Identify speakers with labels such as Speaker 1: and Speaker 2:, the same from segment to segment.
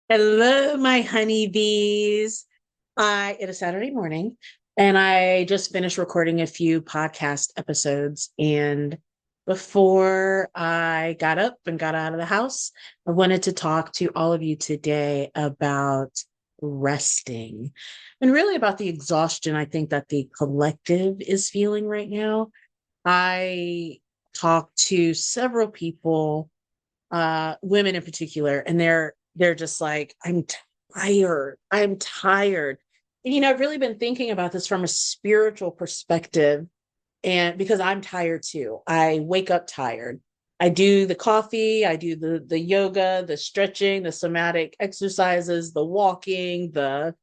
Speaker 1: Hello, my honeybees. It is Saturday morning, and I just finished recording a few podcast episodes. And before I got up and got out of the house, I wanted to talk to all of you today about resting and really about the exhaustion I think that the collective is feeling right now. I talked to several people, women in particular, and they're just like, I'm tired. And I've really been thinking about this from a spiritual perspective, and because I'm tired too. I wake up tired. I do the coffee, I do the yoga, the stretching, the somatic exercises, the walking, the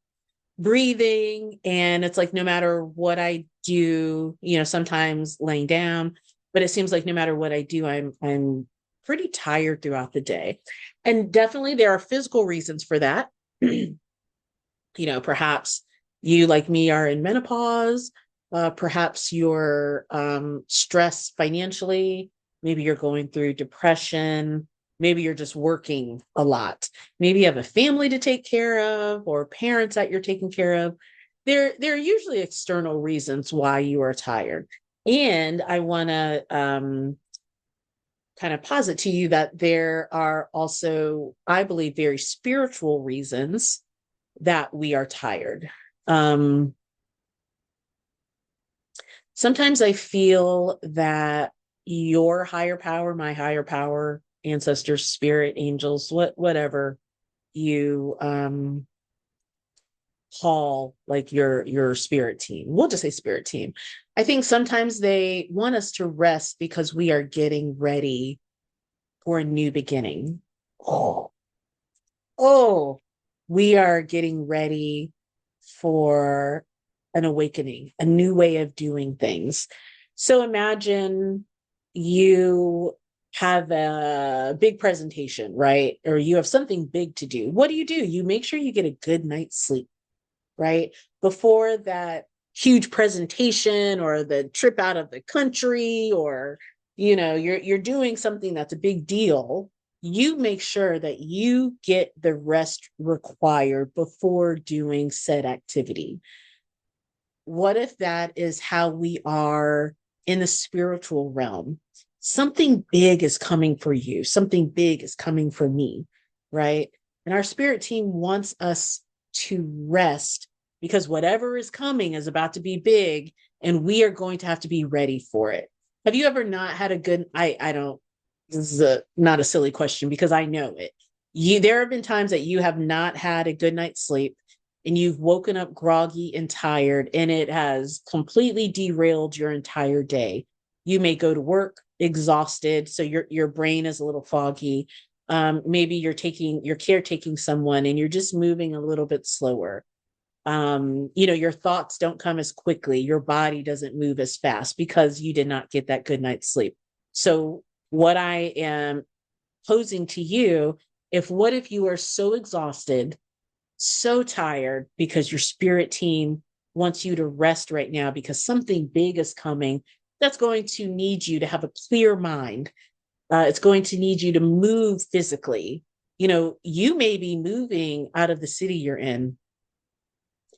Speaker 1: breathing, and it's like no matter what I do, sometimes laying down, but it seems like no matter what I do, I'm pretty tired throughout the day. And definitely there are physical reasons for that. Perhaps you, like me, are in menopause. Perhaps you're stressed financially. Maybe you're going through depression. Maybe you're just working a lot. Maybe you have a family to take care of or parents that you're taking care of. There are usually external reasons why you are tired. And I want to kind of posit to you that there are also, I believe, very spiritual reasons that we are tired. Um, Sometimes I feel that your higher power, my higher power, ancestors, spirit, angels, whatever you call like your spirit team. We'll just say spirit team. I think sometimes they want us to rest because we are getting ready for a new beginning. Oh, oh, we are getting ready for an awakening, a new way of doing things. So imagine you have a big presentation, right? Or you have something big to do. What do? You make sure you get a good night's sleep, right? Before that huge presentation or the trip out of the country, or you're doing something that's a big deal. You make sure that you get the rest required before doing said activity. What if that is how we are in the spiritual realm? Something big is coming for you, something big is coming for me, right? And our spirit team wants us to rest because whatever is coming is about to be big, and we are going to have to be ready for it. Have you ever not had a good, I don't, this is not a silly question because I know it. There have been times that you have not had a good night's sleep and you've woken up groggy and tired, and it has completely derailed your entire day. You may go to work exhausted, so your brain is a little foggy. Maybe you're caretaking someone and you're just moving a little bit slower. Your thoughts don't come as quickly. Your body doesn't move as fast because you did not get that good night's sleep. So what I am posing to you, what if you are so exhausted, so tired because your spirit team wants you to rest right now because something big is coming that's going to need you to have a clear mind. It's going to need you to move physically. You may be moving out of the city you're in,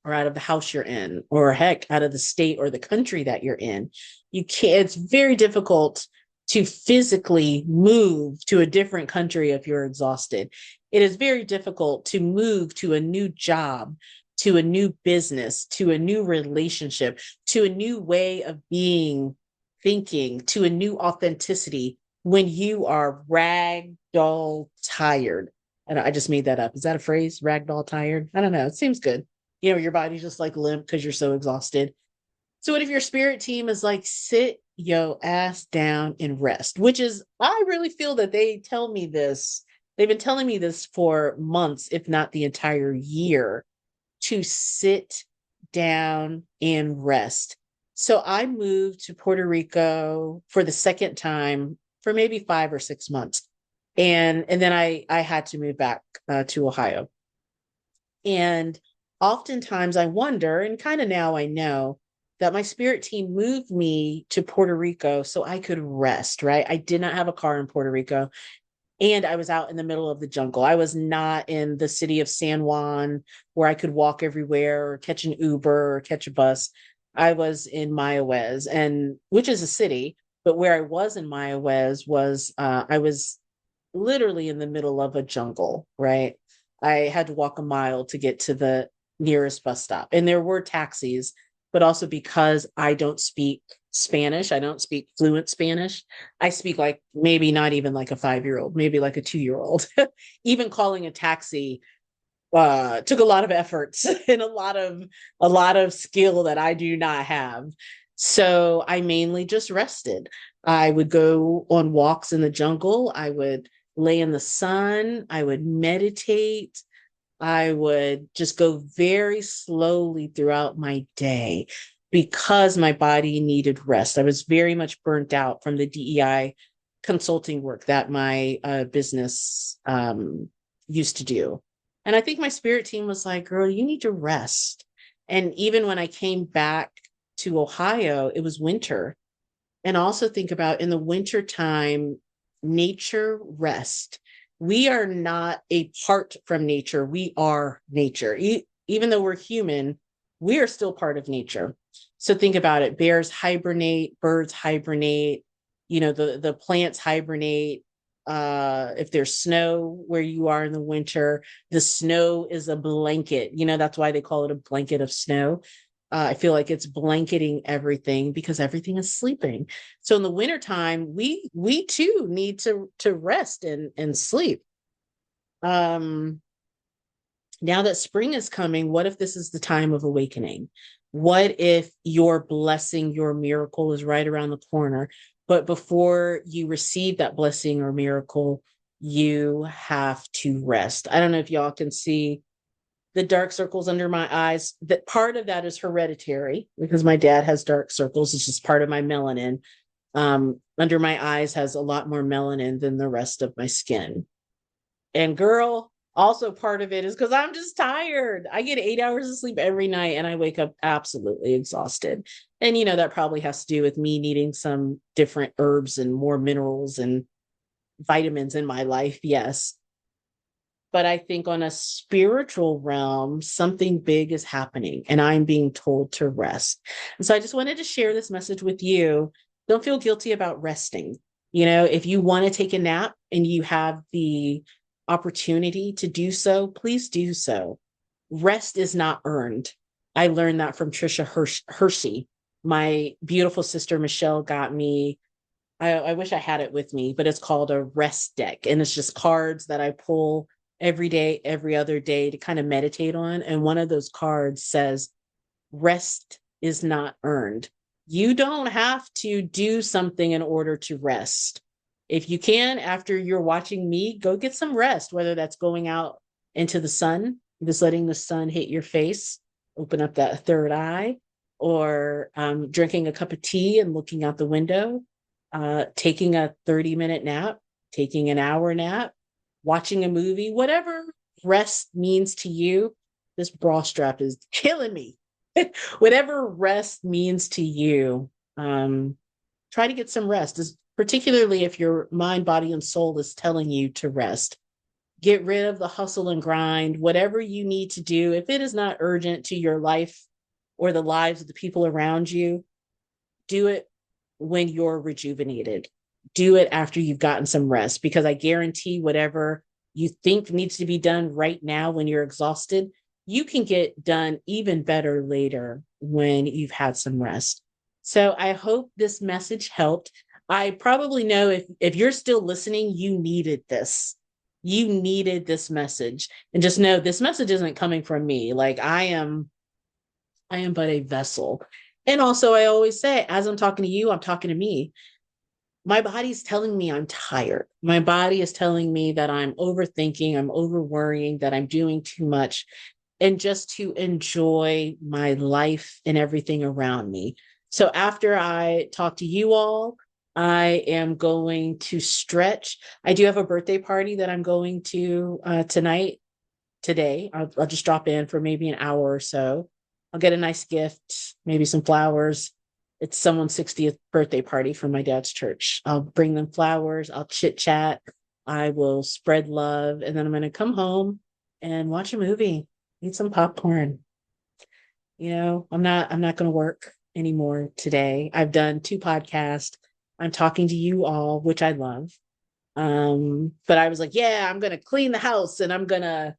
Speaker 1: or out of the house you're in, or heck, out of the state or the country that you're in. You can't, it's very difficult to physically move to a different country if you're exhausted. It is very difficult to move to a new job, to a new business, to a new relationship, to a new way of being, thinking, to a new authenticity when you are ragdoll tired. And I just made that up. Is that a phrase? Ragdoll tired? I don't know. It seems good. Your body's just like limp because you're so exhausted. So what if your spirit team is like, sit yo ass down and rest? Which is, I really feel that they tell me this. They've been telling me this for months, if not the entire year, to sit down and rest. So I moved to Puerto Rico for the second time for maybe 5 or 6 months. And then I had to move back to Ohio. And oftentimes I wonder, and kind of now I know, that my spirit team moved me to Puerto Rico so I could rest, right? I did not have a car in Puerto Rico. And I was out in the middle of the jungle. I was not in the city of San Juan where I could walk everywhere or catch an Uber or catch a bus. I was in Mayahuez, and which is a city, but where I was in Mayahuez was I was literally in the middle of a jungle, right? I had to walk a mile to get to the nearest bus stop. And there were taxis, but also because I don't speak Spanish, I don't speak fluent Spanish. I speak like maybe not even like a 5-year-old, maybe like a 2-year-old. Even calling a taxi took a lot of efforts and a lot of skill that I do not have. So I mainly just rested. I would go on walks in the jungle. I would lay in the sun. I would meditate. I would just go very slowly throughout my day because my body needed rest. I was very much burnt out from the DEI consulting work that my business used to do. And I think my spirit team was like, girl, you need to rest. And even when I came back to Ohio, it was winter. And also think about in the winter time, nature rest. We are not apart from nature. We are nature. Even though we're human, we are still part of nature. So think about it. Bears hibernate, birds hibernate, the plants hibernate. If there's snow where you are in the winter, the snow is a blanket. That's why they call it a blanket of snow. I feel like it's blanketing everything because everything is sleeping. So in the wintertime, we too need to rest and sleep. Now that spring is coming, what if this is the time of awakening? What if your blessing, your miracle is right around the corner? But before you receive that blessing or miracle, you have to rest. I don't know if y'all can see the dark circles under my eyes. That part of that is hereditary because my dad has dark circles. It's just part of my melanin. Under my eyes has a lot more melanin than the rest of my skin. And girl, also part of it is because I'm just tired. I get 8 hours of sleep every night and I wake up absolutely exhausted. And that probably has to do with me needing some different herbs and more minerals and vitamins in my life. Yes. But I think on a spiritual realm, something big is happening and I'm being told to rest. And so I just wanted to share this message with you. Don't feel guilty about resting. If you want to take a nap and you have the opportunity to do so, please do so. Rest is not earned. I learned that from Trisha Hershey. My beautiful sister Michelle got me. I wish I had it with me, but it's called a rest deck. And it's just cards that I pull every day, every other day to kind of meditate on. And one of those cards says, rest is not earned. You don't have to do something in order to rest. If you can, after you're watching me, go get some rest, whether that's going out into the sun, just letting the sun hit your face, open up that third eye, or drinking a cup of tea and looking out the window, taking a 30-minute nap, taking an hour nap, watching a movie, whatever rest means to you. This bra strap is killing me. Whatever rest means to you, try to get some rest, particularly if your mind, body, and soul is telling you to rest. Get rid of the hustle and grind, whatever you need to do. If it is not urgent to your life or the lives of the people around you, do it when you're rejuvenated. Do it after you've gotten some rest, because I guarantee whatever you think needs to be done right now when you're exhausted, you can get done even better later when you've had some rest. So I hope this message helped. I probably know if you're still listening, you needed this. You needed this message. And just know this message isn't coming from me. Like I am but a vessel. And also I always say, as I'm talking to you, I'm talking to me. My body's telling me I'm tired. My body is telling me that I'm overthinking, I'm over worrying, that I'm doing too much, and just to enjoy my life and everything around me. So after I talk to you all, I am going to stretch. I do have a birthday party that I'm going to today. I'll just drop in for maybe an hour or so. I'll get a nice gift, maybe some flowers. It's someone's 60th birthday party from my dad's church. I'll bring them flowers. I'll chit chat. I will spread love, and then I'm going to come home and watch a movie, eat some popcorn. I'm not going to work anymore today. I've done 2 podcasts. I'm talking to you all, which I love. But I was like, yeah, I'm going to clean the house, and I'm going to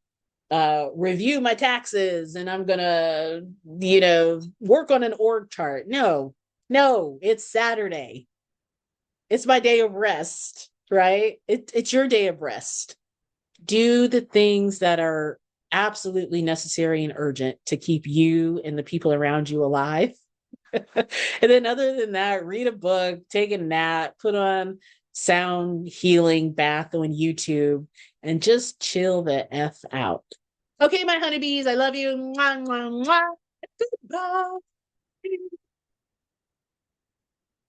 Speaker 1: review my taxes, and I'm going to, work on an org chart. No, no, it's Saturday. It's my day of rest, right? It's your day of rest. Do the things that are absolutely necessary and urgent to keep you and the people around you alive. And then, other than that, read a book, take a nap, put on sound healing bath on YouTube, and just chill the F out. Okay, my honeybees, I love you. Mwah, mwah, mwah. Goodbye.